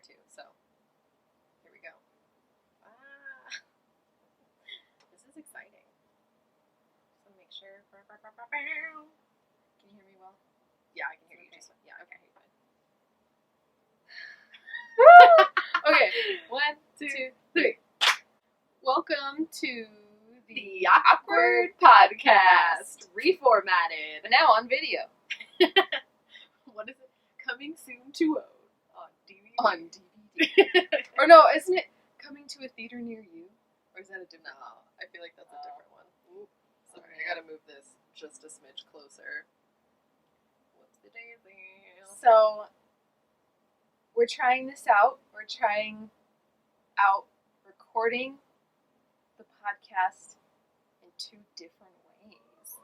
too. So here we go. This is exciting. So make sure. Can you hear me well? Yeah, I can hear you. Just yeah, okay, fine. Okay, 1, 2, 3. Welcome to The Awkward Podcast, reformatted. now on video. What is it? Coming soon to on DVD. On DVD. Or no, isn't it coming to a theater near you? Or is that a different? No, I feel like that's a different one. Ooh, Sorry, I gotta move this just a smidge closer. What's the daisy? So we're trying this out. We're trying out recording the podcast in 2 different ways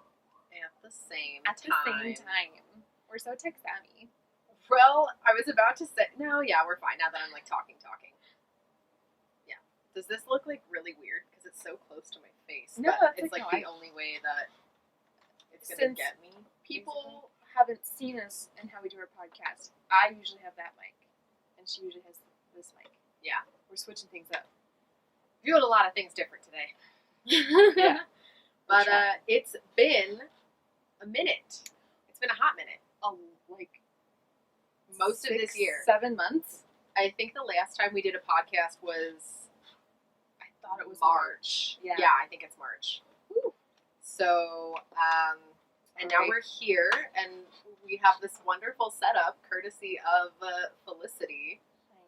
At the same at the same time. We're so tech savvy. Well, I was about to say, no, yeah, we're fine now that I'm like talking. Yeah. Does this look like really weird? Because it's so close to my face. No, that that's it's like the only way that it's going Since to get me. People haven't seen us and how we do our podcast. I usually have that mic, and she usually has this mic. Yeah. We're switching things up. Doing a lot of things different today. Yeah. But it's been a minute. It's been a hot minute. Like Most of this year. 7 months. I think the last time we did a podcast was, I thought it was March. Yeah. Yeah, I think it's March. Woo. So, and now we're here, and we have this wonderful setup, courtesy of Felicity.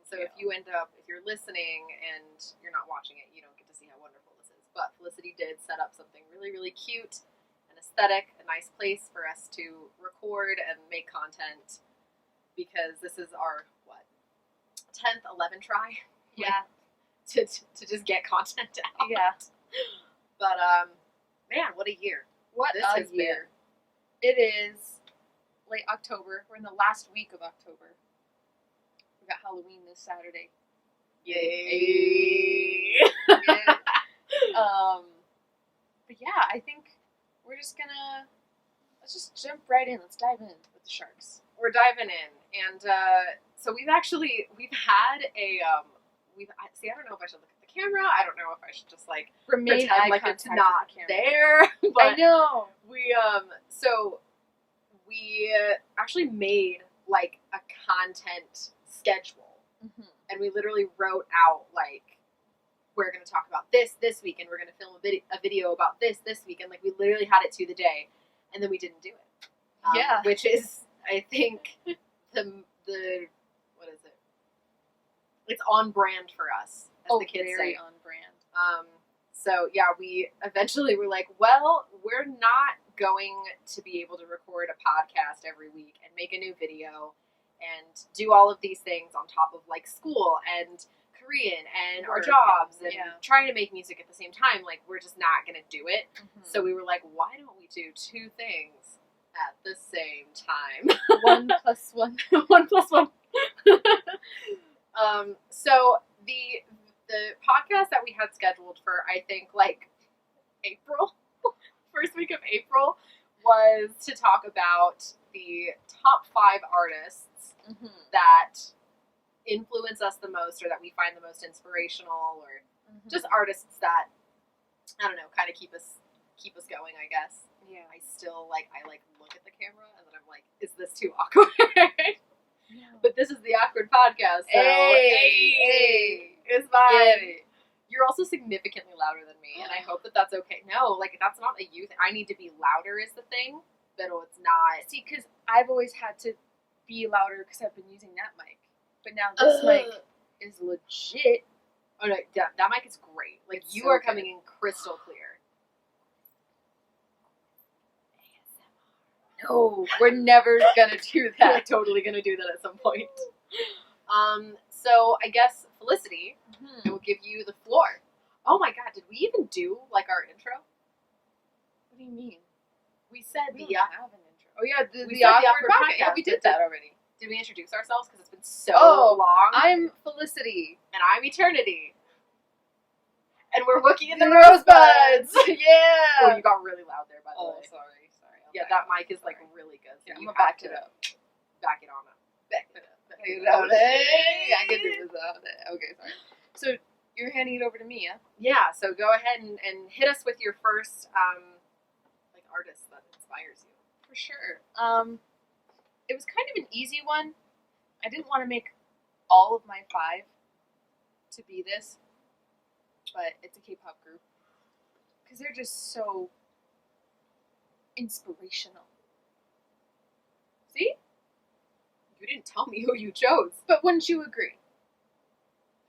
So if you're listening and you're not watching it, you don't get to see how wonderful this is. But Felicity did set up something really, really cute and aesthetic, a nice place for us to record and make content, because this is our, 10th, 11th try? Yeah. To just get content out. Yeah. But, man, what a year. What This a has year. It is late October. We're in the last week of October. We got Halloween this Saturday. Yay! Yeah. But yeah, I think we're just gonna, let's just jump right in. Let's dive in with the sharks. We're diving in, and so we've had a see. I don't know if I should look at the camera. I don't know if I should just like Remain pretend eye like contact it's not with the camera. there. But I know. we actually made like a content schedule, Mm-hmm. and we literally wrote out like, we're going to talk about this week, and we're going to film a video about this week, and like we literally had it to the day, and then we didn't do it. Yeah. Which is, I think, the what is it? It's on brand for us, as the kids very say. on brand. So yeah, we eventually were like, well, we're not going to be able to record a podcast every week and make a new video and do all of these things on top of like school and Korean and our Work jobs and- and yeah. trying to make music at the same time. Like, we're just not going to do it. Mm-hmm. So we were like, why don't we do 2 things at the same time? 1 plus 1. 1 plus 1. So the podcast that we had scheduled for, I think, like April, first week of April, was to talk about the top 5 artists Mm-hmm. that influence us the most, or that we find the most inspirational, or Mm-hmm. just artists that, I don't know, kind of keep us going, I guess. Yeah. I still I look at the camera and then I'm like, is this too awkward? But this is the Awkward Podcast, so Hey. it's fine. Get it. You're also significantly louder than me, and I hope that that's okay. No, like, that's not a you thing. I need to be louder is the thing, but it's not. See, because I've always had to be louder because I've been using that mic. But now this mic is legit. Oh no, that mic is great. Like, It's you so are good. coming in crystal clear. No, we're never gonna do We're that. totally gonna do that at some point. So I guess, Felicity, I will give you the floor. Oh my god, did we even do like our intro? What do you mean? We said We the don't have an intro. Oh yeah, we the said the awkward Awkward podcast. Yeah, Podcast. we did that already. Did we introduce ourselves? Because it's been so Oh, long. I'm Felicity. And I'm Eternity. And we're Wookiee and the The Rosebuds. Yeah. Oh, you got really loud there, by the way. sorry. Yeah, that mic is like really good. So Yeah, you I'm have gonna back to it up. Back it on up. Back it up. Back it up. Hey, I can do this. to me, yeah. Yeah, so go ahead and hit us with your first like artist that inspires you. For sure. It was kind of an easy one. I didn't want to make all of my 5 to be this, but it's a K-pop group because they're just so inspirational. See? You didn't tell me who you chose. But wouldn't you agree?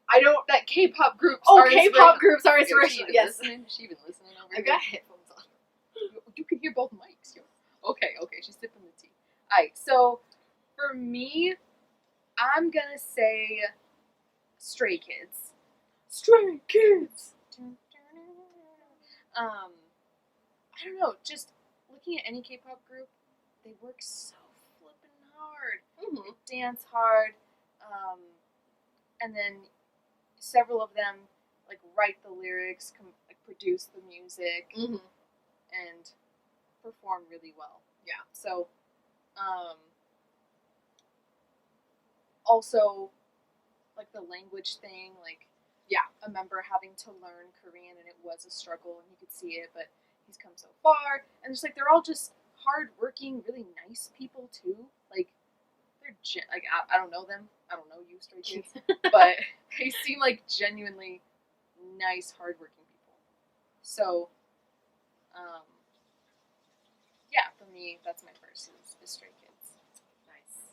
I don't. That K-pop groups Oh, are K-pop groups are Yo, inspirational. She Yes. She even listening over I've here. got headphones on. You can hear both mics. Yo. Okay, she's sipping the tea. Alright, so for me, I'm gonna say Stray Kids. Stray Kids. I don't know, just looking at any K-pop group, they work so flippin' hard. Mm-hmm. They dance hard, and then several of them like write the lyrics, like produce the music, Mm-hmm. and perform really well. Yeah. So, also, like the language thing, like, yeah, I remember having to learn Korean, and it was a struggle, and you could see it, but he's come so far, and just like they're all just hard-working, really nice people too. Like, they're like I don't know them, I don't know you, Stray Kids, but they seem like genuinely nice, hardworking people. So, yeah, for me, that's my first is Stray Kids. Nice.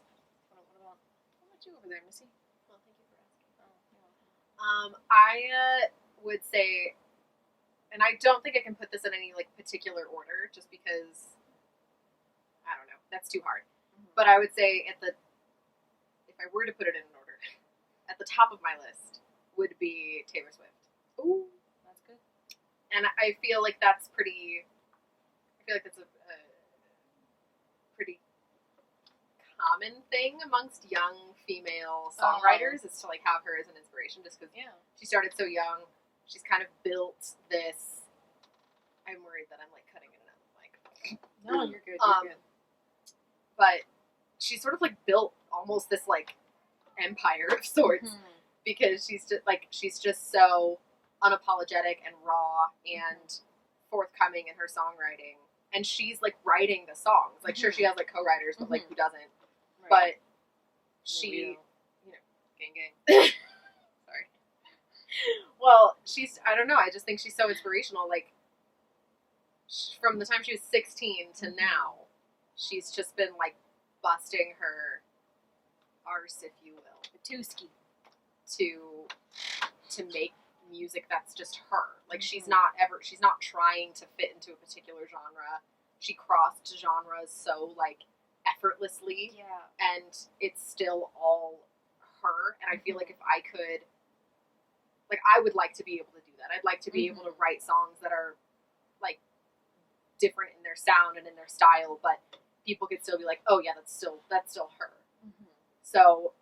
What about you over there, Missy? Well, thank you for asking. Oh, you're welcome. I would say, and I don't think I can put this in any like particular order, just because I don't know, that's too hard. Mm-hmm. But I would say if I were to put it in an order, at the top of my list would be Taylor Swift. Ooh, that's good. And I feel like that's pretty. I feel like that's a pretty common thing amongst young female songwriters is to like have her as an inspiration, just because she started so young. She's kind of built this. I'm worried that I'm like cutting it out. Like, no, you're good. You're good. But she sort of like built almost this like empire of sorts because she's just so unapologetic and raw and forthcoming in her songwriting. And she's like writing the songs. Like, sure, she has like co-writers, but like who doesn't? Right. But she, gang. Sorry. Well, I don't know. I just think she's so inspirational. Like, from the time she was 16 to now, she's just been like busting her arse, if you will, Batuski, to make music that's just her. Like, she's not trying to fit into a particular genre. She crossed genres so like effortlessly, and it's still all her. And I feel like if I could, like, I would like to be able to do that. I'd like to be able to write songs that are like different in their sound and in their style, but people could still be like, oh yeah, that's still her. So,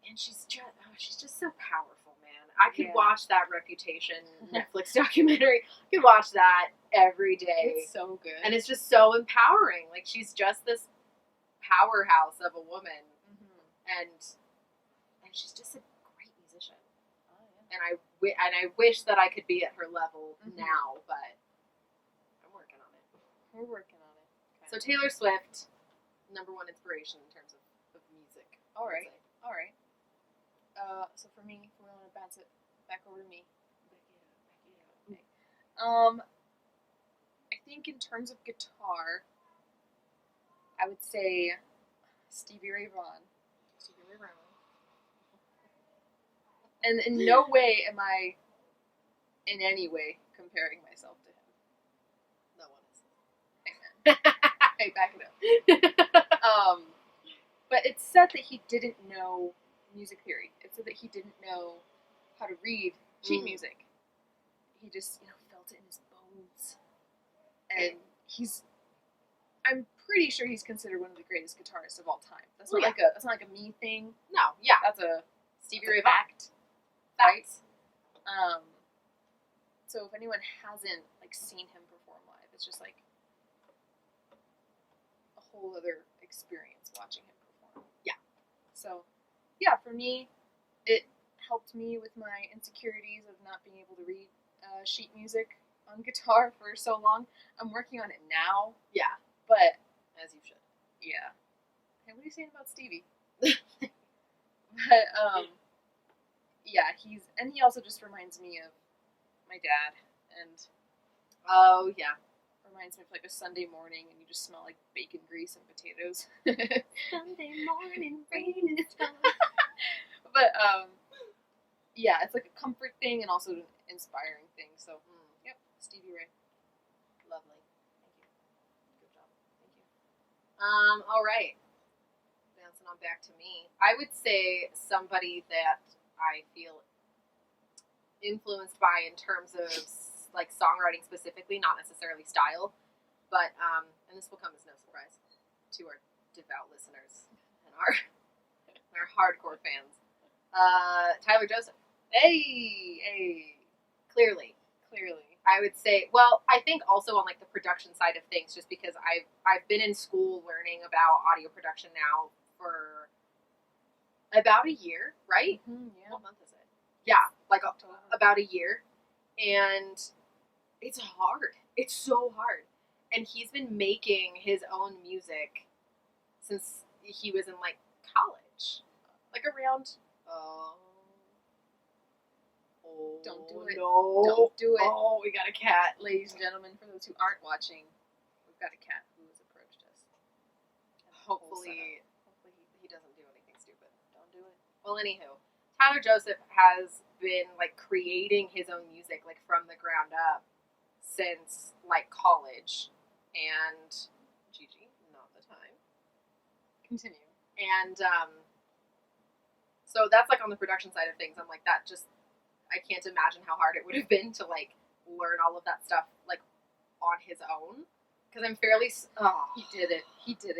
and she's just so powerful, man. I could watch that Reputation Netflix documentary. I could watch that every day. It's so good. And it's just so empowering. Like, she's just this powerhouse of a woman. And she's just a great musician. Oh, yeah. And I wish that I could be at her level now, but I'm working on it. We're working on it. Okay. So Taylor Swift, #1 inspiration in terms of music. All right. So for me, we're going to bounce it back over to me. Okay. I think in terms of guitar, I would say Stevie Ray Vaughan. And in no way am I in any way comparing myself to him. No one is. Hey, man. Hey, back it up. But it's said that he didn't know music theory. It said that he didn't know how to read sheet music. He just, felt it in his bones. And I'm pretty sure he's considered one of the greatest guitarists of all time. That's not that's not like a me thing. No, yeah. That's a Stevie Ray Vaughan. Fact. Right? So if anyone hasn't seen him perform live, it's just like a whole other experience watching him perform. Yeah. So, yeah, for me, it helped helped me with my insecurities of not being able to read sheet music on guitar for so long. I'm working on it now. Yeah. But as you should. Yeah. Hey, what are you saying about Stevie? But yeah, he also just reminds me of my dad, and oh yeah, reminds me of like a Sunday morning, and you just smell like bacon grease and potatoes. Sunday morning rain is falling. But yeah, it's like a comfort thing and also an inspiring thing. So yep, Stevie Ray. Lovely. Thank you. Good job. Thank you. All right. Bouncing on back to me. I would say somebody that I feel influenced by in terms of like songwriting specifically, not necessarily style, but and this will come as no surprise to our devout listeners and our hardcore fans. Tyler Joseph. Hey. Clearly. I would say, well, I think also on like the production side of things, just because I've been in school learning about audio production now for about a year, right? Mm-hmm, yeah. What month is it? Yeah, like about a year, and it's hard. It's so hard, and he's been making his own music since he was in like college, like around. Don't do it. No. Don't do it. Oh, we got a cat. Ladies and gentlemen, for those who aren't watching, we've got a cat who has approached us. Hopefully he doesn't do anything stupid. Don't do it. Well, anywho, Tyler Joseph has been like creating his own music like from the ground up since like college, and Gigi, not the time. Continue. And so that's like on the production side of things. I'm like that just. I can't imagine how hard it would have been to like learn all of that stuff like on his own, because I'm fairly He did it.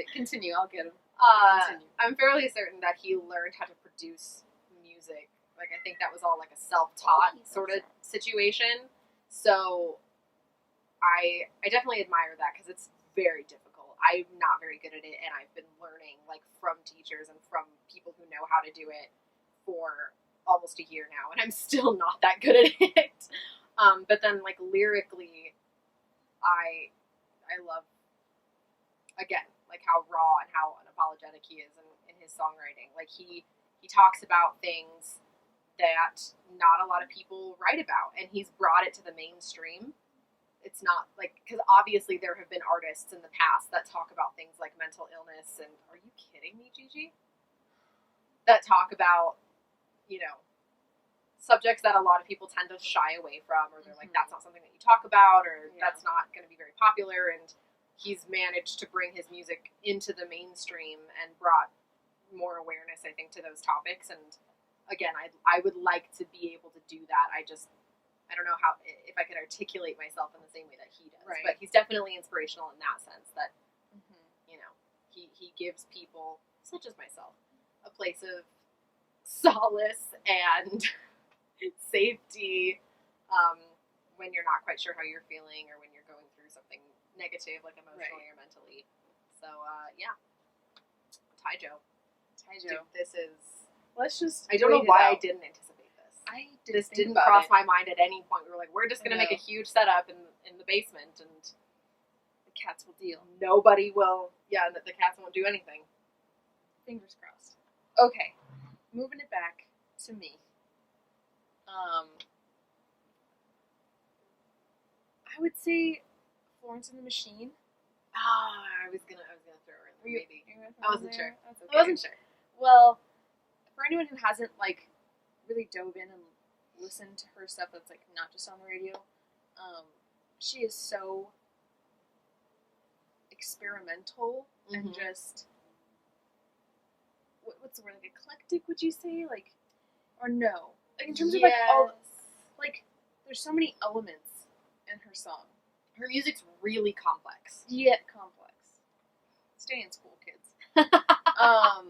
Continue. I'll get him. Continue. I'm fairly certain that he learned how to produce music. Like I think that was all like a self-taught sort of situation. So I definitely admire that because it's very difficult. I'm not very good at it, and I've been learning like from teachers and from people who know how to do it for almost a year now, and I'm still not that good at it. But then, like lyrically, I love again like how raw and how unapologetic he is in his songwriting. Like he talks about things that not a lot of people write about, and he's brought it to the mainstream. It's not like, because obviously there have been artists in the past that talk about things like mental illness, and are you kidding me, Gigi? That talk about, you know, subjects that a lot of people tend to shy away from, or they're like, that's not something that you talk about, or that's not going to be very popular. And he's managed to bring his music into the mainstream and brought more awareness, I think, to those topics. And again, I would like to be able to do that. I don't know how, if I could articulate myself in the same way that he does. Right. But he's definitely inspirational in that sense, that, you know, he gives people, such as myself, a place of solace and safety when you're not quite sure how you're feeling, or when you're going through something negative, like emotionally or mentally. So, yeah. Tyjo. Dude, this is... Let's just... I don't know why I didn't anticipate this. This didn't cross my mind at any point. We were like, we're just going to make a huge setup in the basement, and the cats will deal. Nobody will... Yeah, the cats won't do anything. Fingers crossed. Okay. Moving it back to me. I would say Florence and the Machine. I was gonna throw her in there, maybe. I wasn't sure. Okay. I wasn't sure. Well, for anyone who hasn't like really dove in and listened to her stuff that's like not just on the radio, she is so experimental and just what's the word, like eclectic, would you say? Like, or no? Like in terms of like all, like there's so many elements in her song. Her music's really complex. Yet complex. Stay in school, kids. I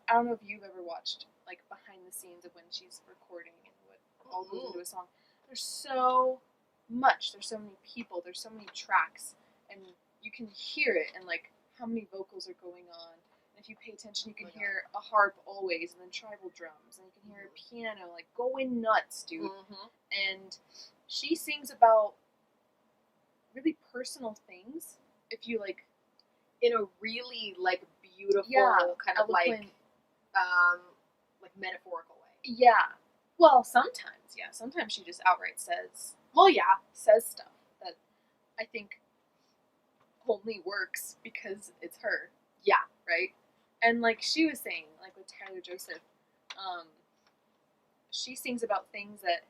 don't know if you've ever watched like behind the scenes of when she's recording and what all goes into a song. There's so much. There's so many people. There's so many tracks, and you can hear it and like how many vocals are going on and if you pay attention, you can Oh my hear a harp always, and then tribal drums, and you can hear a piano, like, going nuts, dude. Mm-hmm. And she sings about really personal things. If you, like... In a really, like, beautiful, kind of, eloquent, like, metaphorical way. Yeah. Well, sometimes, yeah. Sometimes she just outright says... Well, yeah. Says stuff that I think only works because it's her. Yeah. Right? And, like, she was saying, like, with Tyler Joseph, she sings about things that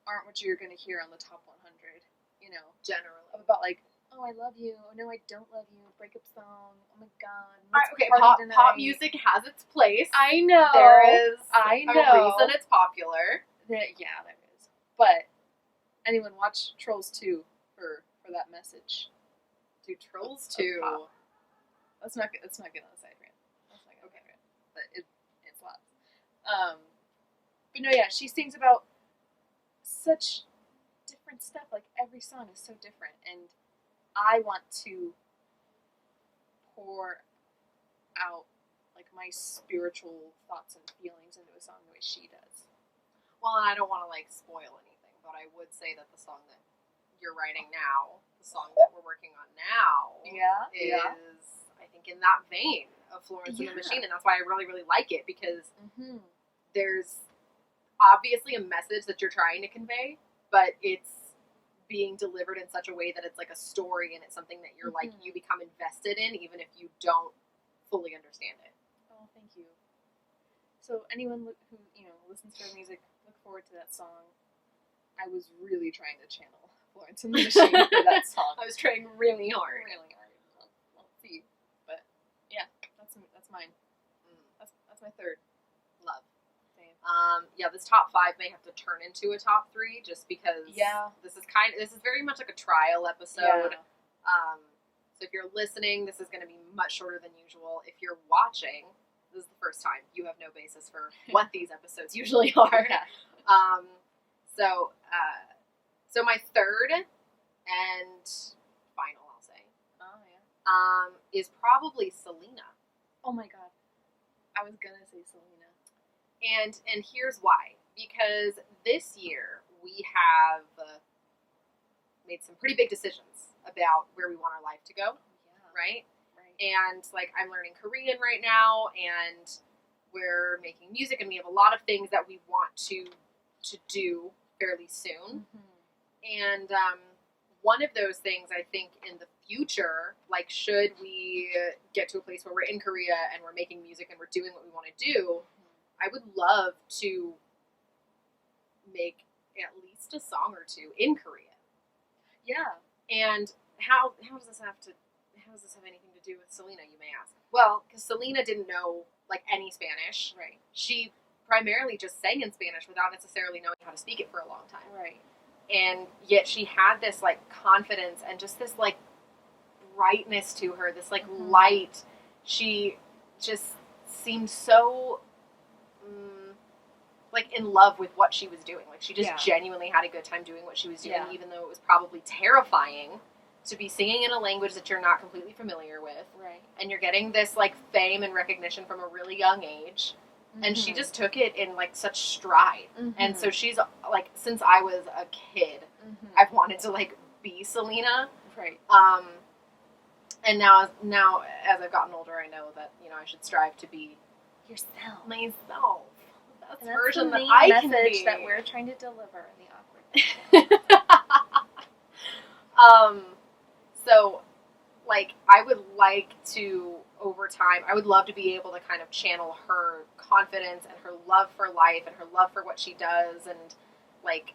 aren't what you're going to hear on the top 100, you know? Generally. About, like, oh, I love you. Oh, no, I don't love you. Breakup song. Oh, my God. Okay, pop music has its place. I know. There is a reason it's popular. Yeah, there is. But anyone watch Trolls 2 for that message. Dude, Trolls 2. Let's not get on the side rant. But it's lots. But no, yeah, she sings about such different stuff. Like, every song is so different, and I want to pour out, like, my spiritual thoughts and feelings into a song the way she does. Well, and I don't want to, like, spoil anything, but I would say that the song that you're writing now, the song that we're working on now, is, I think, in that vein of Florence and the Machine, and that's why I really, really like it, because there's obviously a message that you're trying to convey, but it's being delivered in such a way that it's like a story, and it's something that you're like, you become invested in, even if you don't fully understand it. Oh, thank you. So anyone who, you know, listens to our music, look forward to that song. I was really trying to channel Florence and the Machine for that song. I was trying really hard. Really hard. We'll see. But yeah, that's mine. That's my third. Love. Same. Yeah, this top 5 may have to turn into a top 3 just because this is very much like a trial episode. Yeah. So if you're listening, this is going to be much shorter than usual. If you're watching, this is the first time. You have no basis for what these episodes usually are. Yeah. So my third and final, I'll say, is probably Selena. Oh my God. I was gonna say Selena. And here's why. Because this year we have made some pretty big decisions about where we want our life to go. Right? And, like, I'm learning Korean right now, and we're making music, and we have a lot of things that we want to do fairly soon. And one of those things, I think, in the future, like, should we get to a place where we're in Korea and we're making music and we're doing what we want to do, I would love to make at least a song or two in Korean. Yeah. And how does this have anything to do with Selena, you may ask? Well, because Selena didn't know, like, any Spanish. Right. She primarily just sang in Spanish without necessarily knowing how to speak it for a long time. Right. And yet she had this, like, confidence and just this, like, brightness to her, this, like, light. She just seemed so, like, in love with what she was doing. Like, she just genuinely had a good time doing what she was doing, even though it was probably terrifying to be singing in a language that you're not completely familiar with. Right. And you're getting this, like, fame and recognition from a really young age. And she just took it in, like, such stride. And so she's, like, since I was a kid, I've wanted to, like, be Selena. Right. And now, as I've gotten older, I know that, you know, I should strive to be yourself. Myself. That's the version that I can message be. that we're trying to deliver in the awkward. So, like, I would like to, over time, I would love to be able to kind of channel her confidence and her love for life and her love for what she does, and, like,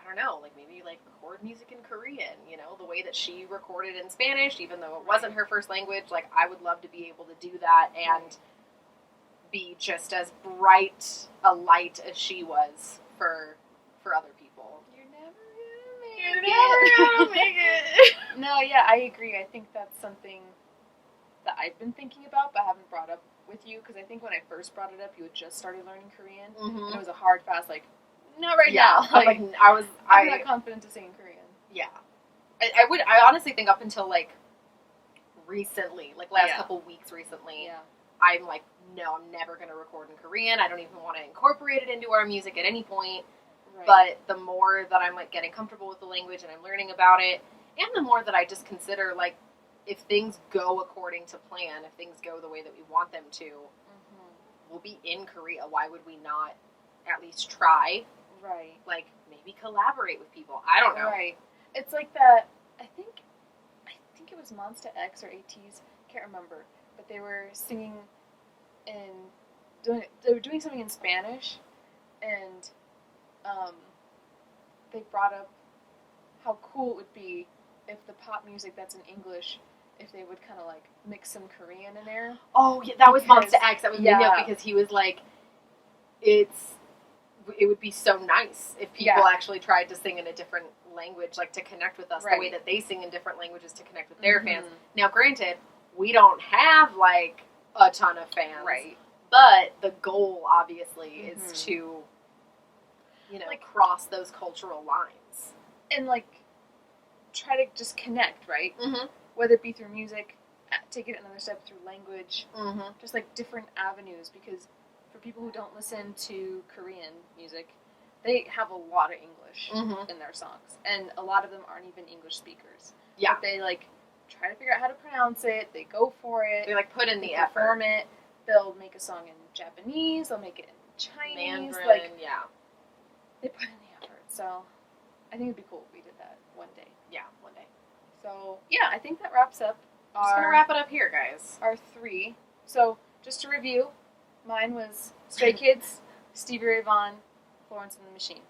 I don't know, like, maybe, like, record music in Korean, you know, the way that she recorded in Spanish, even though it wasn't her first language. Like, I would love to be able to do that and be just as bright a light as she was for other people. You're never gonna make it. No, yeah, I agree. I think that's something that I've been thinking about, but haven't brought up with you, because I think when I first brought it up, you had just started learning Korean, and it was a hard, fast, like, not right now. Like, I'm not confident to sing in Korean. Yeah. I honestly think up until, like, recently, like last Yeah. couple weeks recently, Yeah. I'm like, no, I'm never going to record in Korean. I don't even want to incorporate it into our music at any point. Right. But the more that I'm like getting comfortable with the language and I'm learning about it, and the more that I just consider like, if things go according to plan, if things go the way that we want them to, we'll be in Korea. Why would we not at least try? Right. Like, maybe collaborate with people. I don't know. Right. It's like that. I think it was Monsta X or ATs. Can't remember. But they were singing they were doing something in Spanish, and they brought up how cool it would be if the pop music that's in English, if they would kind of like mix some Korean in there. Oh, yeah, that was Because- Monsta X. That was yeah. Minyo, because he was like, it would be so nice if people actually tried to sing in a different language, like to connect with us Right. the way that they sing in different languages to connect with their Mhm. fans. Now, granted, we don't have like a ton of fans, Right. but the goal obviously is Mhm. to, Like- cross those cultural lines. And like try to just connect, right? Mm-hmm. Whether it be through music, take it another step through language, Mm-hmm. just like different avenues, because for people who don't listen to Korean music, they have a lot of English Mm-hmm. in their songs, and a lot of them aren't even English speakers. Yeah. But they like try to figure out how to pronounce it. They go for it. They like put in They the effort. perform it. They'll make a song in Japanese. They'll make it in Chinese. Mandarin, Like yeah. they put in the effort. So I think it'd be cool if we did that one day. Yeah, one day. So yeah, I think that wraps up I'm just gonna wrap it up here, guys. our 3. So just to review, mine was Stray Kids, Stevie Ray Vaughan, Florence and the Machine.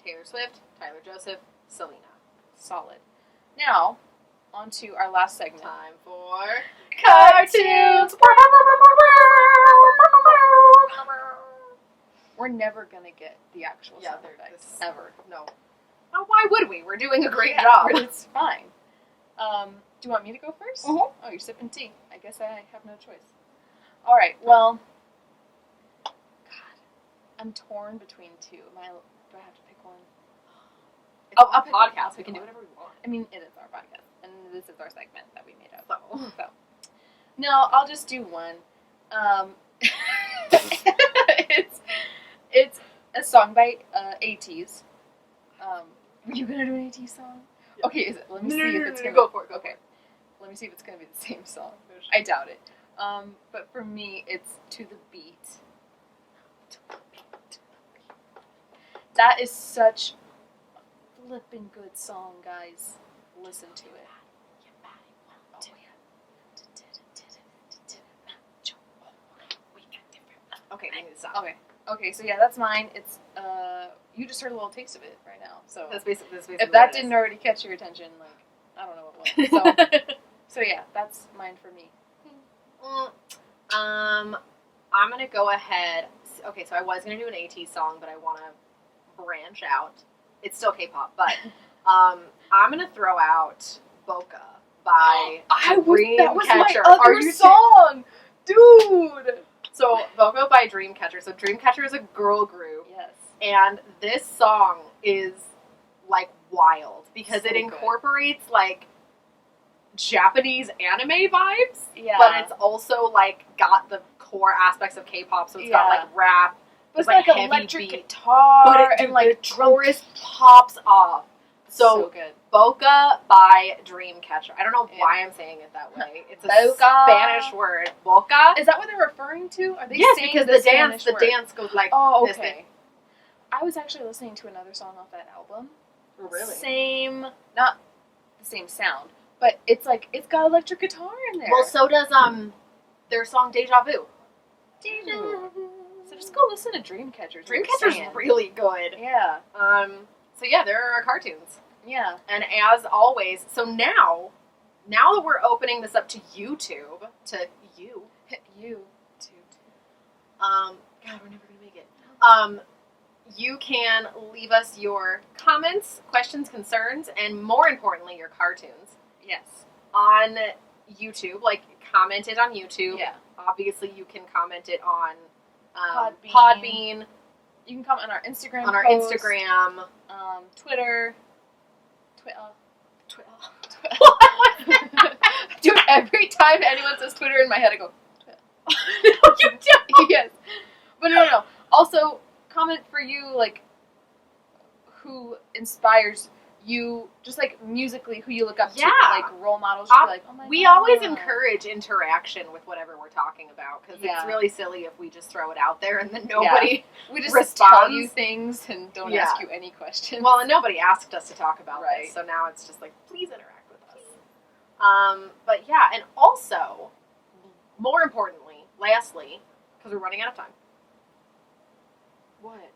Taylor Swift, Tyler Joseph, Selena. Solid. Now, on to our last segment. Time for Cartoons! We're never gonna get the actual Yeah, sound effects. this- Ever. No. Oh, why would we? We're doing a great Yeah, job. but it's fine. Do you want me to go 1st? Mhm. Oh, you're sipping tea. I guess I have no choice. Alright, well, God, I'm torn between 2. Do I have to pick one? Oh, I'll a pick one. podcast. We can do whatever we want. I mean, it is our podcast, and this is our segment that we made up. So, So, no, I'll just do one. It's a song by ATs. Are you gonna do an AT song? Yeah. Okay, is it? Let me see if it's gonna go for it. Go okay. for it. Let me see if it's gonna be the same song. I doubt it. But for me, it's To the Beat. That is such a flippin' good song, guys. Listen to it. Oh, Okay, we need to stop. Okay, so yeah, that's mine. It's you just heard a little taste of it right now. So That's basically if what that it didn't is. already catch your attention, like I don't know what was. So yeah, that's mine for me. I'm gonna go ahead. Okay, so I was gonna do an AT song, but I want to branch out. It's still K-pop, but I'm gonna throw out Boca by that was my Dreamcatcher. other Are you song, dude. So Boca by Dreamcatcher. So Dreamcatcher is a girl group, Yes. and this song is like wild because So it good. incorporates like Japanese anime vibes. Yeah. But it's also like got the core aspects of K-pop, so it's got Yeah. like rap, But it's like like heavy electric beat. guitar but it, and dude, like the chorus pops off. So good. Boca by Dreamcatcher. I don't know why I'm saying it that way. It's a Boca. Spanish word. Boca. Is that what they're referring to? Are they Yes, saying because the the dance, Spanish word? goes like Oh, this. okay. I was actually listening to another song off that album. Really? Same, not the same sound, but it's like it's got electric guitar in there. Well, so does their song Deja Vu. So just go listen to Dreamcatcher. Dreamcatcher's really good. Yeah, So yeah, there are our cartoons. yeah. And as always, so now that we're opening this up to YouTube, to you, You too. God, we're never gonna make it. You can leave us your comments, questions, concerns, and more importantly, your cartoons Yes. on YouTube. Like, comment it on YouTube. Yeah. Obviously, you can comment it on Podbean. Podbean, You can comment on our Instagram. on our post, Instagram. Twitter. Dude, every time anyone says Twitter in my head, I go, No, you don't. yes. But no. Also, comment for you, like, who inspires you, just like musically, who you look up to, like role models. You like, oh my we God. always encourage interaction with whatever we're talking about, because it's really silly if we just throw it out there and then nobody we just responds. tell you things and don't ask you any questions. Well, and nobody asked us to talk about this, so now it's just like, please interact with us. But yeah, and also, more importantly, lastly, because we're running out of time. What?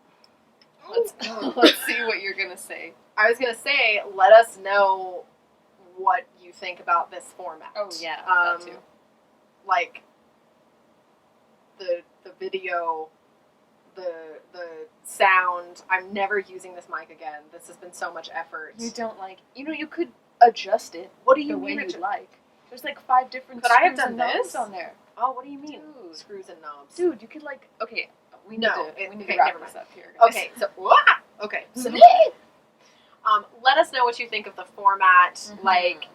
Let's see what you're gonna say. I was gonna say, let us know what you think about this format. Oh yeah, that too. Like the video, the sound. I'm never using this mic again. This has been so much effort. You don't like. You could adjust it. What do you the mean? way you like. There's like 5 different. Could screws I have done and this knobs on there? Oh, what do you mean? Dude. Screws and knobs. Dude, you could like. Okay, we need to wrap this up here, guys. Okay, so so let us know what you think of the format. Mm-hmm. Like,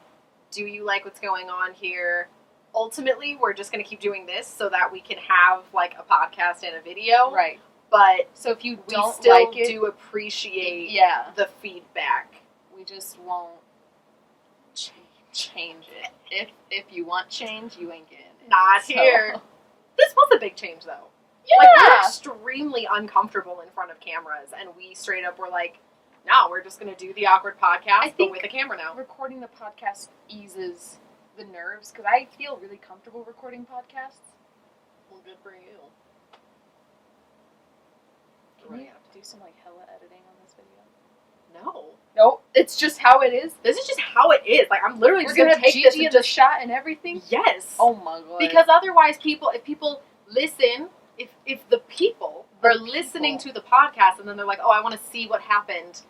do you like what's going on here? Ultimately, we're just going to keep doing this so that we can have like a podcast and a video. Right. But so if you don't still like it, do appreciate the feedback. We just won't change it. If you want change, you ain't getting it. Not here. This was a big change, though. Yeah. Like, we're extremely uncomfortable in front of cameras, and we straight up were like, no, we're just going to do the awkward podcast, but with a camera now. Recording the podcast eases the nerves, because I feel really comfortable recording podcasts. Well, good for you. Can you do some, like, hella editing on this video? No. Nope. It's just how it is. This is just how it is. Like, I'm literally just going to take Gigi this and in the shot and everything? Yes. Oh, my God. Because otherwise, if people listen, if the people are listening to the podcast and then they're like, oh, I want to see what happened,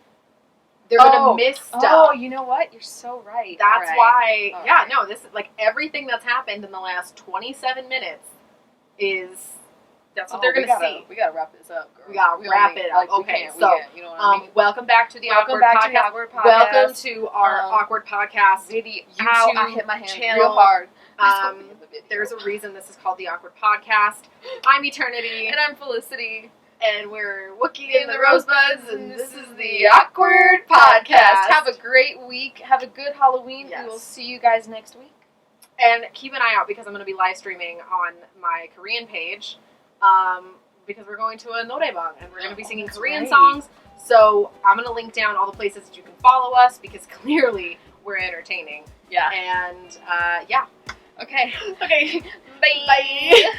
they're going to miss stuff. Oh, you know what? You're so right. That's why, this is, like, everything that's happened in the last 27 minutes is, that's what they're going to see. We got to wrap this up, girl. We got to wrap it up. Okay, so, you know what I mean? Welcome back to the Awkward Podcast. Welcome to our Awkward Podcast YouTube I hit my hand channel. Real hard. There's a reason this is called the Awkward Podcast. I'm Eternity. And I'm Felicity. And we're Wookiee and the Rosebuds. And this is the Awkward Podcast. Have a great week. Have a good Halloween. Yes. We will see you guys next week. And keep an eye out because I'm going to be live streaming on my Korean page. Because we're going to a noraebang and we're going to be singing Korean songs. So I'm going to link down all the places that you can follow us because clearly we're entertaining. Yeah. And, Okay. Okay. Bye.